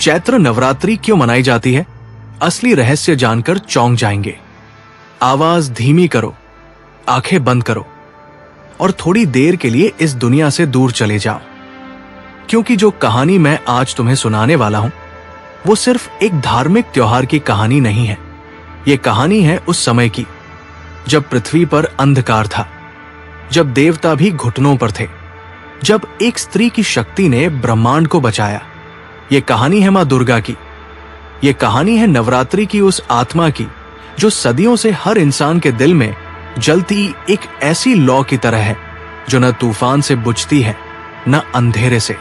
चैत्र नवरात्रि क्यों मनाई जाती है, असली रहस्य जानकर चौंक जाएंगे। आवाज धीमी करो, आंखें बंद करो और थोड़ी देर के लिए इस दुनिया से दूर चले जाओ, क्योंकि जो कहानी मैं आज तुम्हें सुनाने वाला हूं वो सिर्फ एक धार्मिक त्योहार की कहानी नहीं है। ये कहानी है उस समय की जब पृथ्वी पर अंधकार था, जब देवता भी घुटनों पर थे, जब एक स्त्री की शक्ति ने ब्रह्मांड को बचाया। ये कहानी है मां दुर्गा की। ये कहानी है नवरात्रि की उस आत्मा की जो सदियों से हर इंसान के दिल में जलती एक ऐसी लौ की तरह है जो न तूफान से बुझती है न अंधेरे से।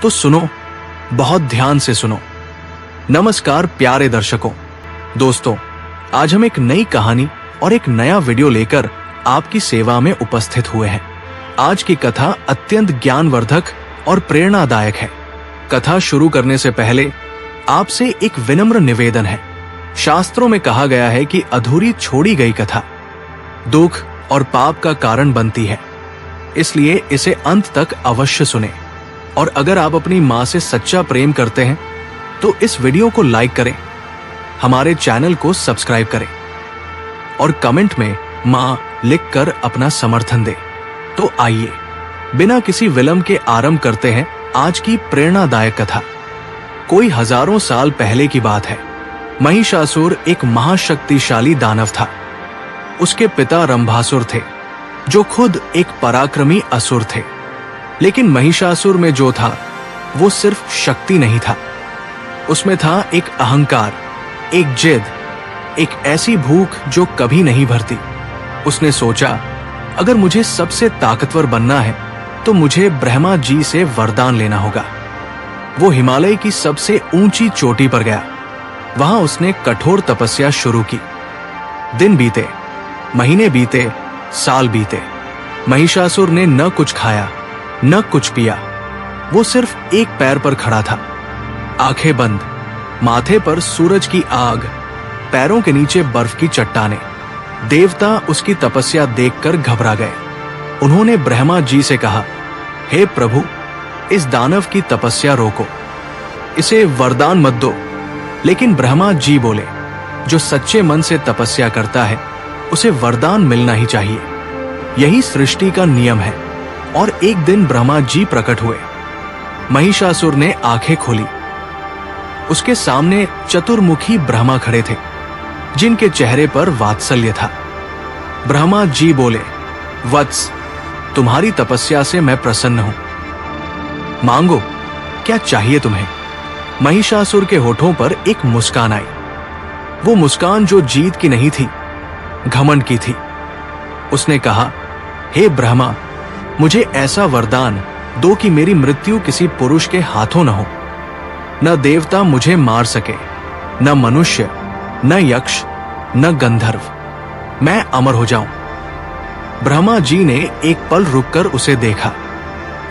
तो सुनो, बहुत ध्यान से सुनो। नमस्कार प्यारे दर्शकों, दोस्तों, आज हम एक नई कहानी और एक नया वीडियो लेकर आपकी सेवा में उपस्थित हुए हैं। आज की कथा अत्यंत ज्ञानवर्धक और प्रेरणादायक है। कथा शुरू करने से पहले आपसे एक विनम्र निवेदन है। शास्त्रों में कहा गया है कि अधूरी छोड़ी गई कथा दुख और पाप का कारण बनती है, इसलिए इसे अंत तक अवश्य सुने। और अगर आप अपनी मां से सच्चा प्रेम करते हैं तो इस वीडियो को लाइक करें, हमारे चैनल को सब्सक्राइब करें और कमेंट में मां लिखकर अपना समर्थन दें। तो आइए बिना किसी विलंब के आरंभ करते हैं आज की प्रेरणादायक कथा। कोई हजारों साल पहले की बात है। महिषासुर एक महाशक्तिशाली दानव था। उसके पिता रंभासुर थे जो खुद एक पराक्रमी असुर थे। लेकिन महिषासुर में जो था वो सिर्फ शक्ति नहीं था, उसमें था एक अहंकार, एक जिद, एक ऐसी भूख जो कभी नहीं भरती। उसने सोचा, अगर मुझे सबसे ताकतवर बनना है तो मुझे ब्रह्मा जी से वरदान लेना होगा। वो हिमालय की सबसे ऊंची चोटी पर गया। वहां उसने कठोर तपस्या शुरू की। दिन बीते, महीने बीते, साल बीते। महिषासुर ने न कुछ खाया न कुछ पिया। वो सिर्फ एक पैर पर खड़ा था, आंखें बंद, माथे पर सूरज की आग, पैरों के नीचे बर्फ की चट्टानें। देवता उसकी तपस्या देखकर घबरा गए। उन्होंने ब्रह्मा जी से कहा, हे प्रभु, इस दानव की तपस्या रोको, इसे वरदान मत दो। लेकिन ब्रह्मा जी बोले, जो सच्चे मन से तपस्या करता है उसे वरदान मिलना ही चाहिए। यही सृष्टि का नियम है। और एक दिन ब्रह्मा जी प्रकट हुए। महिषासुर ने आंखें खोली। उसके सामने चतुर्मुखी ब्रह्मा खड़े थे जिनके चेहरे पर वात्सल्य था। ब्रह्मा जी बोले, वत्स, तुम्हारी तपस्या से मैं प्रसन्न हूं। मांगो, क्या चाहिए तुम्हें? महिषासुर के होठों पर एक मुस्कान आई। वो मुस्कान जो जीत की नहीं थी, घमंड की थी। उसने कहा, हे ब्रह्मा, मुझे ऐसा वरदान दो कि मेरी मृत्यु किसी पुरुष के हाथों न हो। न देवता मुझे मार सके, न मनुष्य, न यक्ष, न गंधर्व। मैं अमर हो जाऊं। ब्रह्मा जी ने एक पल रुककर उसे देखा।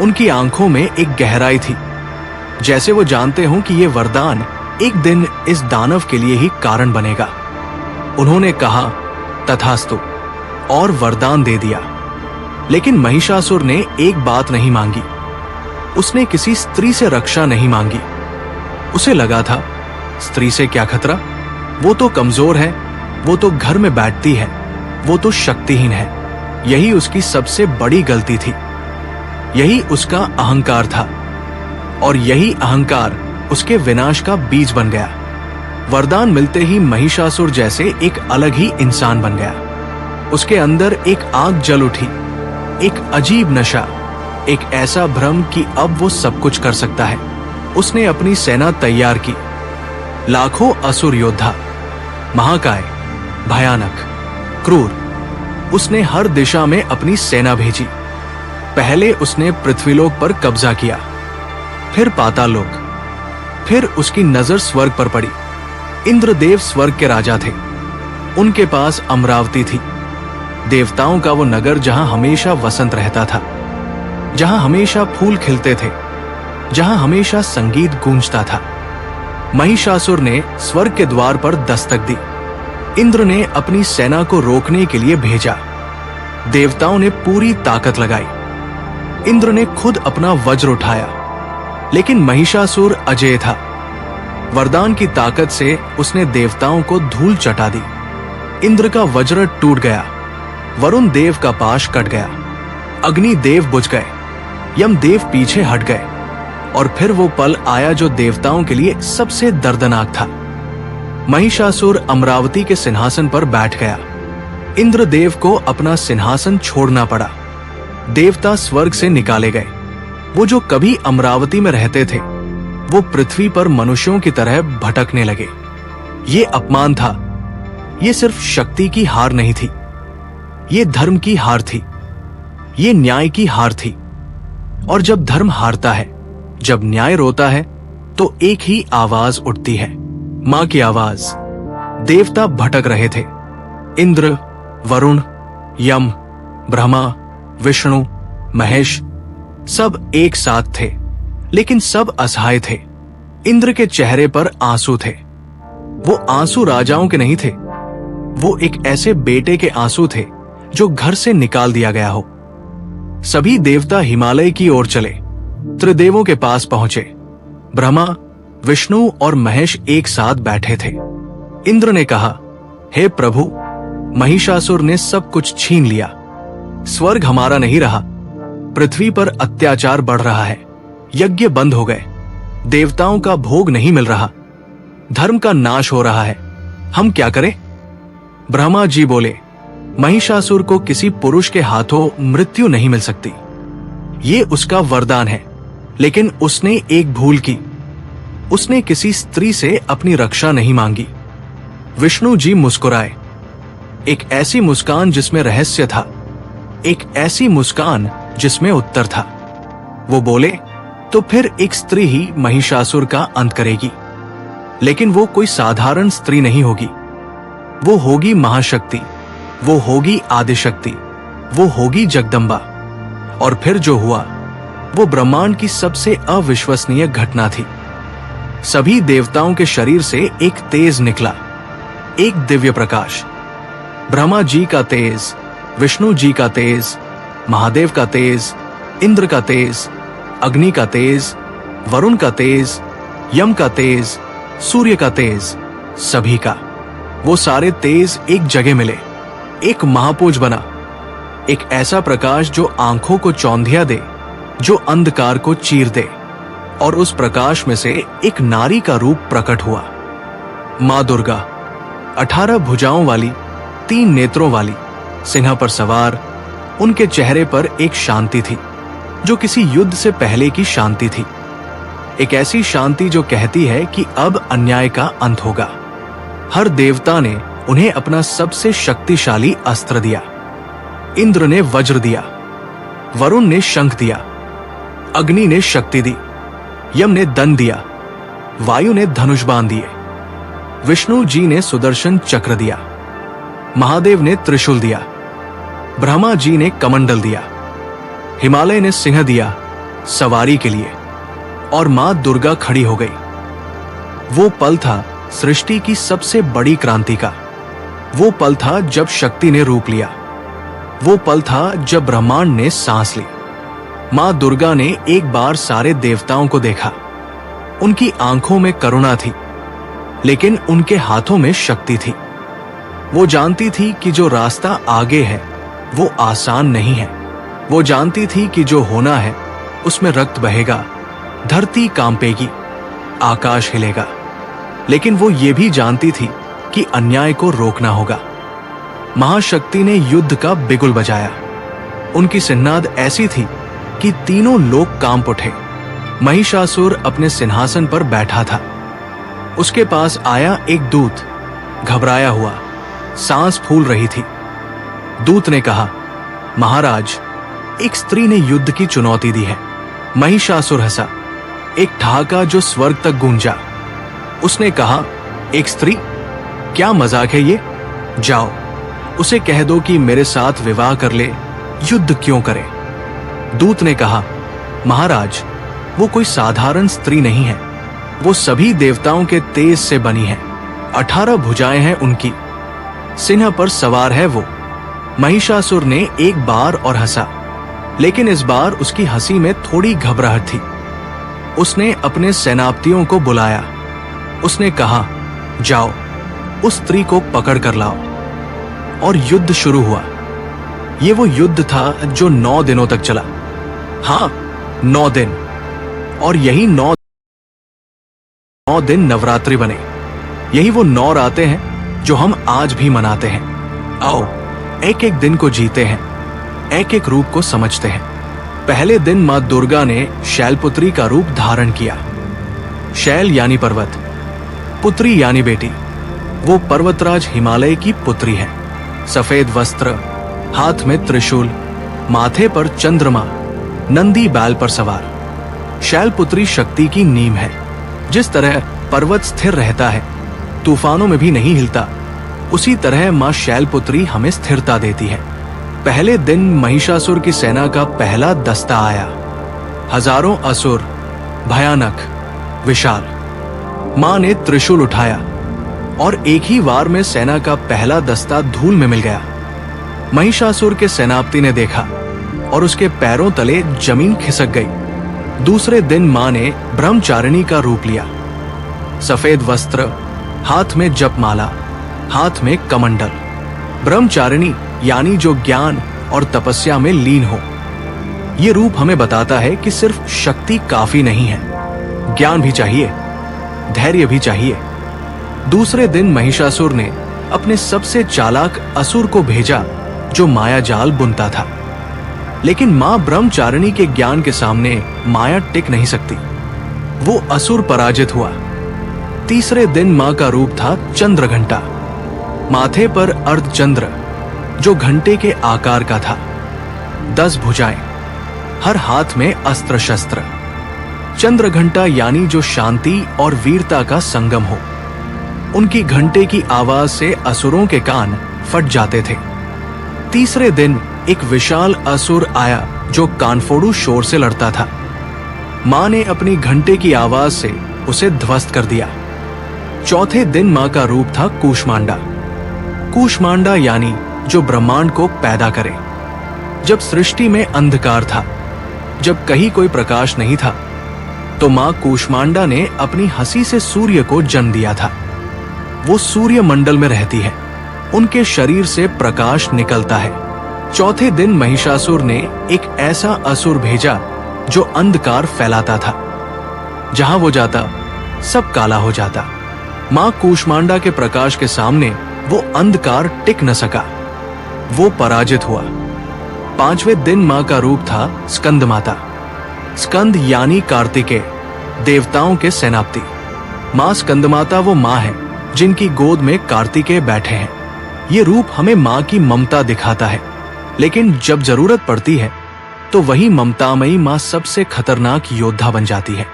उनकी आंखों में एक गहराई थी, जैसे वो जानते हों कि ये वरदान एक दिन इस दानव के लिए ही कारण बनेगा। उन्होंने कहा, तथास्तु, और वरदान दे दिया। लेकिन महिषासुर ने एक बात नहीं मांगी। उसने किसी स्त्री से रक्षा नहीं मांगी। उसे लगा था, स्त्री से क्या खतरा, वो तो कमजोर है, वो तो घर में बैठती है, वो तो शक्तिहीन है। यही उसकी सबसे बड़ी गलती थी। यही उसका अहंकार था और यही अहंकार उसके विनाश का बीज बन गया। वरदान मिलते ही महिषासुर जैसे एक अलग ही इंसान बन गया। उसके अंदर एक आग जल उठी, एक अजीब नशा, एक ऐसा भ्रम कि अब वो सब कुछ कर सकता है। उसने अपनी सेना तैयार की। लाखों असुर योद्धा, महाकाय, भयानक, क्रूर। उसने हर दिशा में अपनी सेना भेजी। पहले उसने पृथ्वीलोक पर कब्जा किया, फिर पाताललोक, फिर उसकी नजर स्वर्ग पर पड़ी। इंद्रदेव स्वर्ग के राजा थे। उनके पास अमरावती थी, देवताओं का वो नगर जहां हमेशा वसंत रहता था, जहां हमेशा फूल खिलते थे, जहां हमेशा संगीत गूंजता था। महिषासुर ने स्वर्ग के द्वार पर दस्तक दी। इंद्र ने अपनी सेना को रोकने के लिए भेजा। देवताओं ने पूरी ताकत लगाई। इंद्र ने खुद अपना वज्र उठाया, लेकिन महिषासुर अजेय था। वरदान की ताकत से उसने देवताओं को धूल चटा दी। इंद्र का वज्र टूट गया, वरुण देव का पाश कट गया, अग्नि देव बुझ गए, यम देव पीछे हट गए, और फिर वो पल आया जो देवताओं के लिए सबसे दर्दनाक था। महिषासुर अमरावती के सिंहासन पर बैठ गया। इंद्रदेव को अपना सिंहासन छोड़ना पड़ा। देवता स्वर्ग से निकाले गए। वो जो कभी अमरावती में रहते थे, वो पृथ्वी पर मनुष्यों की तरह भटकने लगे। ये अपमान था। ये सिर्फ शक्ति की हार नहीं थी, ये धर्म की हार थी, ये न्याय की हार थी। और जब धर्म हारता है, जब न्याय रोता है, तो एक ही आवाज उठती है, मां की आवाज। देवता भटक रहे थे। इंद्र, वरुण, यम, ब्रह्मा, विष्णु, महेश सब एक साथ थे, लेकिन सब असहाय थे। इंद्र के चेहरे पर आंसू थे। वो आंसू राजाओं के नहीं थे, वो एक ऐसे बेटे के आंसू थे जो घर से निकाल दिया गया हो। सभी देवता हिमालय की ओर चले, त्रिदेवों के पास पहुंचे। ब्रह्मा, विष्णु और महेश एक साथ बैठे थे। इंद्र ने कहा, हे प्रभु, महिषासुर ने सब कुछ छीन लिया। स्वर्ग हमारा नहीं रहा। पृथ्वी पर अत्याचार बढ़ रहा है। यज्ञ बंद हो गए। देवताओं का भोग नहीं मिल रहा। धर्म का नाश हो रहा है। हम क्या करें? ब्रह्मा जी बोले, महिषासुर को किसी पुरुष के हाथों मृत्यु नहीं मिल सकती। ये उसका वरदान है, लेकिन उसने एक भूल की। उसने किसी स्त्री से अपनी रक्षा नहीं मांगी। विष्णु जी मुस्कुराए, एक ऐसी मुस्कान जिसमें रहस्य था, एक ऐसी मुस्कान जिसमें उत्तर था। वो बोले, तो फिर एक स्त्री ही महिषासुर का अंत करेगी, लेकिन वो कोई साधारण स्त्री नहीं होगी। वो होगी महाशक्ति, वो होगी आदिशक्ति, वो होगी जगदम्बा। और फिर जो हुआ वो ब्रह्मांड की सबसे अविश्वसनीय घटना थी। सभी देवताओं के शरीर से एक तेज निकला, एक दिव्य प्रकाश। ब्रह्मा जी का तेज, विष्णु जी का तेज, महादेव का तेज, इंद्र का तेज, अग्नि का तेज, वरुण का तेज, यम का तेज, सूर्य का तेज, सभी का। वो सारे तेज एक जगह मिले, एक महापुंज बना, एक ऐसा प्रकाश जो आंखों को चौंधिया दे, जो अंधकार को चीर दे। और उस प्रकाश में से एक नारी का रूप प्रकट हुआ, मां दुर्गा। 18 भुजाओं वाली, 3 नेत्रों वाली, सिंह पर सवार। उनके चेहरे पर एक शांति थी जो किसी युद्ध से पहले की शांति थी। एक ऐसी शांति जो कहती है कि अब अन्याय का अंत होगा। हर देवता ने उन्हें अपना सबसे शक्तिशाली अस्त्र दिया। इंद्र ने वज्र दिया, वरुण ने शंख दिया, अग्नि ने शक्ति दी, यम ने दंड दिया, वायु ने धनुष बाण दिए, विष्णु जी ने सुदर्शन चक्र दिया, महादेव ने त्रिशूल दिया, ब्रह्मा जी ने कमंडल दिया, हिमालय ने सिंह दिया सवारी के लिए, और मां दुर्गा खड़ी हो गई। वो पल था सृष्टि की सबसे बड़ी क्रांति का। वो पल था जब शक्ति ने रूप लिया। वो पल था जब ब्रह्मांड ने सांस ली। मां दुर्गा ने एक बार सारे देवताओं को देखा। उनकी आंखों में करुणा थी, लेकिन उनके हाथों में शक्ति थी। वो जानती थी कि जो रास्ता आगे है वो आसान नहीं है। वो जानती थी कि जो होना है उसमें रक्त बहेगा, धरती कांपेगी, आकाश हिलेगा। लेकिन वो ये भी जानती थी कि अन्याय को रोकना होगा। महाशक्ति ने युद्ध का बिगुल बजाया। उनकी सिन्नाद ऐसी थी कि तीनों लोग कांप उठे। महिषासुर अपने सिंहासन पर बैठा था। उसके पास आया एक दूत, घबराया हुआ, सांस फूल रही थी। दूत ने कहा, महाराज, एक स्त्री ने युद्ध की चुनौती दी है। महिषासुर हंसा, एक ठहाका जो स्वर्ग तक गूंजा। उसने कहा, एक स्त्री? क्या मजाक है ये? जाओ, उसे कह दो कि मेरे साथ विवाह कर ले, युद्ध क्यों करे। दूत ने कहा, महाराज, वो कोई साधारण स्त्री नहीं है। वो सभी देवताओं के तेज से बनी है। 18 भुजाएं हैं उनकी, सिंह पर सवार है वो। महिषासुर ने एक बार और हंसा, लेकिन इस बार उसकी हंसी में थोड़ी घबराहट थी। उसने अपने सेनापतियों को बुलाया। उसने कहा, जाओ उस स्त्री को पकड़ कर लाओ। और युद्ध शुरू हुआ। ये वो युद्ध था जो 9 दिनों तक चला। हाँ, 9 दिन। और यही 9 दिन नवरात्रि बने। यही वो 9 रातें हैं जो हम आज भी मनाते हैं। आओ एक एक दिन को जीते हैं, एक एक रूप को समझते हैं। पहले दिन मां दुर्गा ने शैलपुत्री का रूप धारण किया। शैल यानी पर्वत, पुत्री यानी बेटी। वो पर्वतराज हिमालय की पुत्री है। सफेद वस्त्र, हाथ में त्रिशूल, माथे पर चंद्रमा, नंदी बैल पर सवार। शैलपुत्री शक्ति की नींव है। जिस तरह पर्वत स्थिर रहता है, तूफानों में भी नहीं हिलता, उसी तरह मां शैलपुत्री हमें स्थिरता देती है। पहले दिन महिषासुर की सेना का पहला दस्ता आया। हजारों असुर, भयानक, विशाल। मां ने त्रिशूल उठाया और एक ही वार में सेना का पहला दस्ता धूल में मिल गया। महिषासुर के सेनापति ने देखा और उसके पैरों तले जमीन खिसक गई। दूसरे दिन मां ने ब्रह्मचारिणी का रूप लिया। सफेद वस्त्र, हाथ में जपमाला, हाथ में कमंडल। ब्रह्मचारिणी यानी जो ज्ञान और तपस्या में लीन हो। ये रूप हमें बताता है कि सिर्फ शक्ति काफी नहीं है, ज्ञान भी चाहिए, धैर्य भी चाहिए। दूसरे दिन महिषासुर ने अपने सबसे चालाक असुर को भेजा जो माया जाल बुनता था। लेकिन मां ब्रह्मचारिणी के ज्ञान के सामने माया टिक नहीं सकती। वो असुर पराजित हुआ। तीसरे दिन मां का रूप था चंद्रघंटा। माथे पर अर्धचंद्र जो घंटे के आकार का था। 10 भुजाएं, हर हाथ में अस्त्र शस्त्र। चंद्रघंटा यानी जो शांति और वीरता का संगम हो। उनकी घंटे की आवाज से असुरों के कान फट जाते थे। तीसरे दिन एक विशाल असुर आया जो कानफोड़ू शोर से लड़ता था। मां ने अपनी घंटे की आवाज से उसे ध्वस्त कर दिया। चौथे दिन मां का रूप था कूष्मांडा। कूष्मांडा यानी जो ब्रह्मांड को पैदा करे। जब सृष्टि में अंधकार था, जब कहीं कोई प्रकाश नहीं था, तो मां कूष्मांडा ने अपनी हंसी से सूर्य को जन्म दिया था। वो सूर्य मंडल में रहती है, उनके शरीर से प्रकाश निकलता है। चौथे दिन महिषासुर ने एक ऐसा असुर भेजा जो अंधकार फैलाता था। जहां वो जाता, सब काला हो जाता। मां कूष्मांडा के प्रकाश के सामने वो अंधकार टिक न सका। वो पराजित हुआ। पांचवें दिन मां का रूप था स्कंद माता। स्कंद यानी कार्तिकेय, देवताओं के सेनापति। मां स्कंद माता वो मां है जिनकी गोद में कार्तिकेय बैठे हैं। ये रूप हमें मां की ममता दिखाता है, लेकिन जब जरूरत पड़ती है तो वही ममतामयी मां सबसे खतरनाक योद्धा बन जाती है।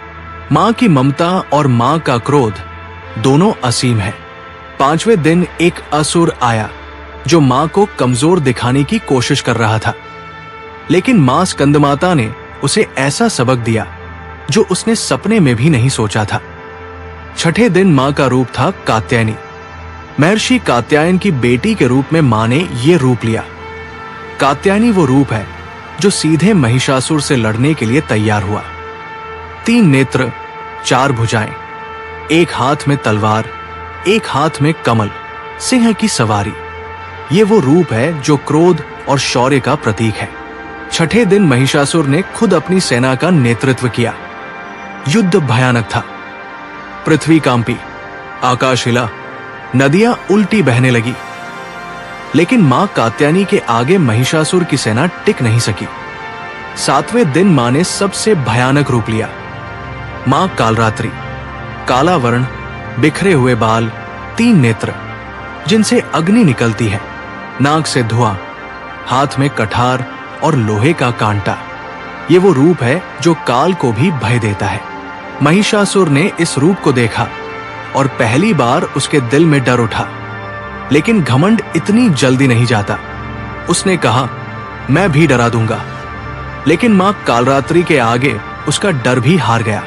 मां की ममता और मां का क्रोध दोनों असीम है। पांचवें दिन एक असुर आया जो मां को कमजोर दिखाने की कोशिश कर रहा था। लेकिन मां स्कंदमाता ने उसे ऐसा सबक दिया जो उसने सपने में भी नहीं सोचा था। छठे दिन मां का रूप था कात्यायनी। महर्षि कात्यायन की बेटी के रूप में मां ने ये रूप लिया। कात्यायनी वो रूप है जो सीधे महिषासुर से लड़ने के लिए तैयार हुआ। 3 नेत्र, 4 भुजाएं, एक हाथ में तलवार, एक हाथ में कमल, सिंह की सवारी। ये वो रूप है जो क्रोध और शौर्य का प्रतीक है। छठे दिन महिषासुर ने खुद अपनी सेना का नेतृत्व किया। युद्ध भयानक था। पृथ्वी कांपी, आकाश हिला, नदियां उल्टी बहने लगी। लेकिन मां कात्यायनी के आगे महिषासुर की सेना टिक नहीं सकी। 7वें दिन मां ने सबसे भयानक रूप लिया। मां कालरात्रि, काला वर्ण, बिखरे हुए बाल, 3 नेत्र जिनसे अग्नि निकलती है, नाक से धुआं, हाथ में कठार और लोहे का कांटा। ये वो रूप है जो काल को भी भय देता है। महिषासुर ने इस रूप को देखा और पहली बार उसके दिल में डर उठा। लेकिन घमंड इतनी जल्दी नहीं जाता। उसने कहा, मैं भी डरा दूंगा। लेकिन मां कालरात्रि के आगे उसका डर भी हार गया।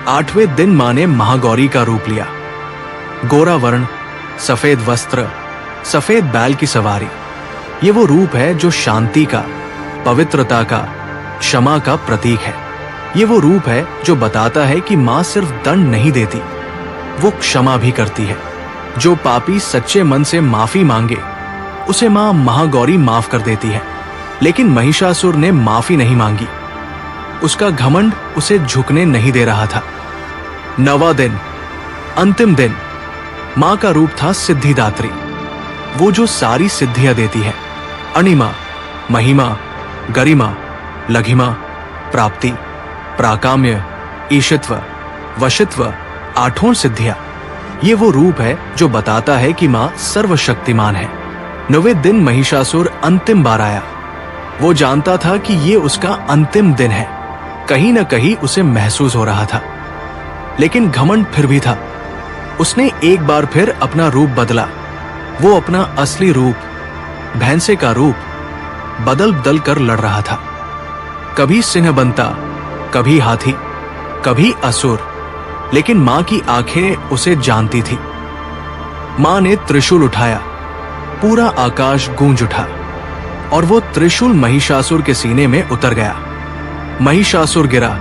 8वें दिन मां ने महागौरी का रूप लिया। गोरा वर्ण, सफेद वस्त्र, सफेद बैल की सवारी। ये वो रूप है जो शांति का, पवित्रता का, क्षमा का प्रतीक है। ये वो रूप है जो बताता है कि मां सिर्फ दंड नहीं देती, वो क्षमा भी करती है। जो पापी सच्चे मन से माफी मांगे उसे मां महागौरी माफ कर देती है। लेकिन महिषासुर ने माफी नहीं मांगी। उसका घमंड उसे झुकने नहीं दे रहा था। 9वां दिन, अंतिम दिन, मां का रूप था सिद्धिदात्री, वो जो सारी सिद्धियां देती है। अणिमा, महिमा, गरिमा, लघिमा, प्राप्ति, प्राकाम्य, ईशित्व, वशित्व, 8 सिद्धियां। ये वो रूप है जो बताता है कि मां सर्वशक्तिमान है। 9वें दिन महिषासुर अंतिम बार आया। वो जानता था कि ये उसका अंतिम दिन है। कहीं न कहीं उसे महसूस हो रहा था, लेकिन घमंड फिर भी था। उसने एक बार फिर अपना रूप बदला। वो अपना असली रूप, भैंसे का रूप, बदल बदल कर लड़ रहा था। कभी सिंह बनता, कभी हाथी, कभी असुर, लेकिन मां की आंखें उसे जानती थी। मां ने त्रिशूल उठाया, पूरा आकाश गूंज उठा और वो त्रिशूल महिषासुर के सीने में उतर गया। महिषासुर गिरा,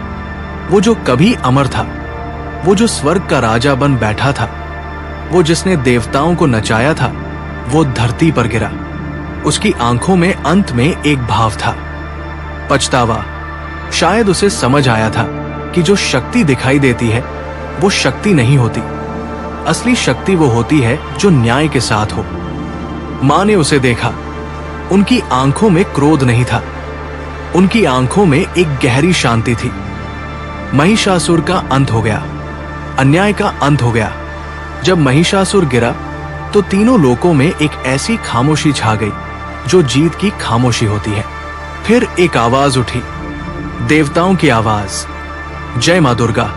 वो जो कभी अमर था, वो जो स्वर्ग का राजा बन बैठा था, वो जिसने देवताओं को नचाया था, वो धरती पर गिरा। उसकी आंखों में अंत में एक भाव था, पछतावा। शायद उसे समझ आया था कि जो शक्ति दिखाई देती है वो शक्ति नहीं होती। असली शक्ति वो होती है जो न्याय के साथ हो। मां ने उसे देखा। उनकी आंखों में क्रोध नहीं था, उनकी आंखों में एक गहरी शांति थी। महिषासुर का अंत हो गया, अन्याय का अंत हो गया। जब महिषासुर गिरा तो तीनों लोकों में एक ऐसी खामोशी छा गई जो जीत की खामोशी होती है। फिर एक आवाज उठी, देवताओं की आवाज, जय मां दुर्गा।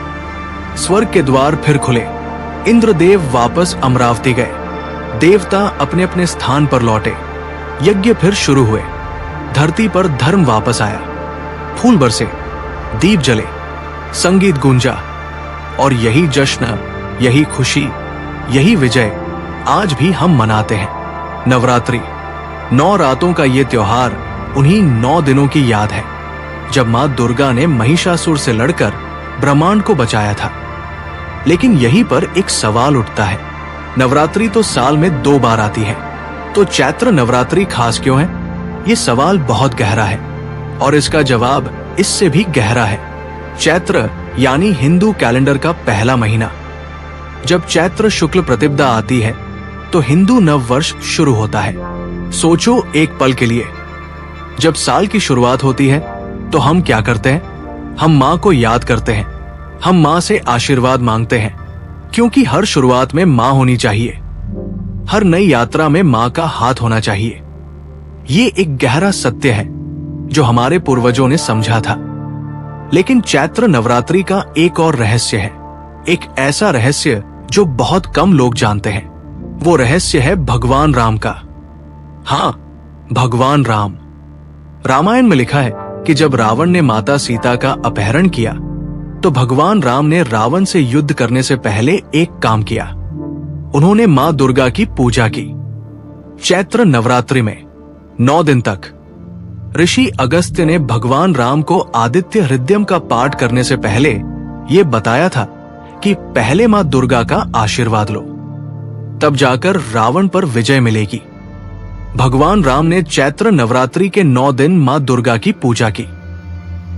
स्वर्ग के द्वार फिर खुले। इंद्रदेव वापस अमरावती गए। देवता अपने अपने स्थान पर लौटे। यज्ञ फिर शुरू हुए। धरती पर धर्म वापस आया। फूल बरसे, दीप जले, संगीत गूंजा। और यही जश्न, यही खुशी, यही विजय आज भी हम मनाते हैं। नवरात्रि, 9 रातों का ये त्योहार उन्हीं 9 दिनों की याद है जब मां दुर्गा ने महिषासुर से लड़कर ब्रह्मांड को बचाया था। लेकिन यहीं पर एक सवाल उठता है, नवरात्रि तो साल में 2 बार आती है, तो चैत्र नवरात्रि खास क्यों है? ये सवाल बहुत गहरा है और इसका जवाब इससे भी गहरा है। चैत्र यानी हिंदू कैलेंडर का पहला महीना। जब चैत्र शुक्ल प्रतिपदा आती है तो हिंदू नव वर्ष शुरू होता है। सोचो एक पल के लिए, जब साल की शुरुआत होती है तो हम क्या करते हैं? हम मां को याद करते हैं, हम मां से आशीर्वाद मांगते हैं, क्योंकि हर शुरुआत में मां होनी चाहिए। हर नई यात्रा में मां का हाथ होना चाहिए। ये एक गहरा सत्य है जो हमारे पूर्वजों ने समझा था। लेकिन चैत्र नवरात्रि का एक और रहस्य है, एक ऐसा रहस्य जो बहुत कम लोग जानते हैं। वो रहस्य है भगवान राम का। हाँ, भगवान राम। रामायण में लिखा है कि जब रावण ने माता सीता का अपहरण किया तो भगवान राम ने रावण से युद्ध करने से पहले एक काम किया। उन्होंने मां दुर्गा की पूजा की। चैत्र नवरात्रि में 9 दिन तक ऋषि अगस्त्य ने भगवान राम को आदित्य हृदयम का पाठ करने से पहले ये बताया था कि पहले मां दुर्गा का आशीर्वाद लो, तब जाकर रावण पर विजय मिलेगी। भगवान राम ने चैत्र नवरात्रि के 9 दिन मां दुर्गा की पूजा की।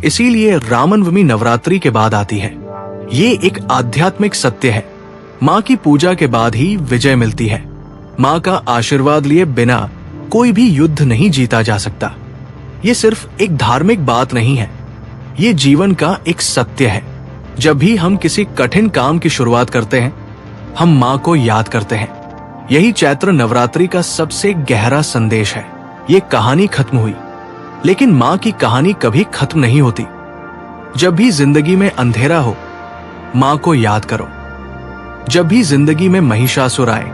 इसीलिए रामनवमी नवरात्रि के बाद आती है। ये एक आध्यात्मिक सत्य है। मां की पूजा के बाद ही विजय मिलती है। मां का आशीर्वाद लिए बिना कोई भी युद्ध नहीं जीता जा सकता। ये सिर्फ एक धार्मिक बात नहीं है, ये जीवन का एक सत्य है। जब भी हम किसी कठिन काम की शुरुआत करते हैं, हम मां को याद करते हैं। यही चैत्र नवरात्रि का सबसे गहरा संदेश है। ये कहानी खत्म हुई, लेकिन मां की कहानी कभी खत्म नहीं होती। जब भी जिंदगी में अंधेरा हो, मां को याद करो। जब भी जिंदगी में महिषासुर आए,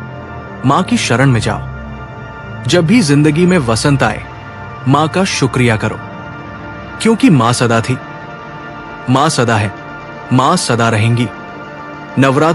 मां की शरण में जाओ। जब भी जिंदगी में वसंत आए, मां का शुक्रिया करो, क्योंकि मां सदा थी, मां सदा है, मां सदा रहेंगी। नवरात्रि